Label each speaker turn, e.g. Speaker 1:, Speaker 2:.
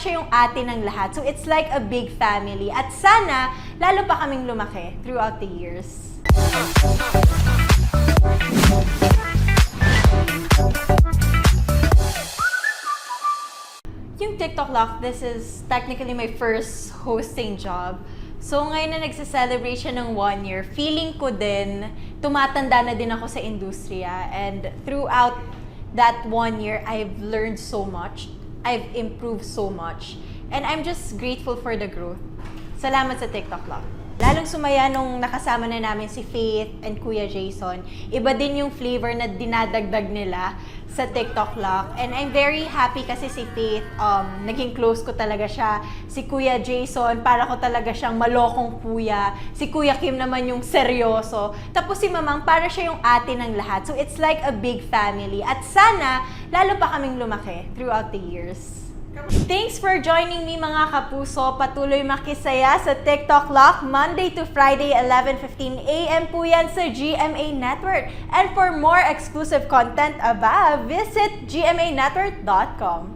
Speaker 1: siya yung ate ng lahat. So it's like a big family. At sana, lalo pa kaming lumaki throughout the years. Yung TikTok Lock, this is technically my first hosting job. So ngayon na nagse-celebrate siya ng 1 year, feeling ko din, tumatanda na din ako sa industriya. And throughout that 1 year, I've learned so much. I've improved so much. And I'm just grateful for the growth. Salamat sa TikTok Lock. Lalong sumaya nung nakasama na namin si Faith and Kuya Jason. Iba din yung flavor na dinadagdag nila sa TikTok Lock. And I'm very happy kasi si Faith, naging close ko talaga siya. Si Kuya Jason, para ko talaga siyang malokong kuya. Si Kuya Kim naman yung seryoso. Tapos si Mamang, para siya yung ate ng lahat. So it's like a big family. At sana, lalo pa kaming lumaki throughout the years. Thanks for joining me mga kapuso. Patuloy makisaya sa TikTok Lock Monday to Friday 11:15 AM po yan sa GMA Network. And for more exclusive content visit gmanetwork.com.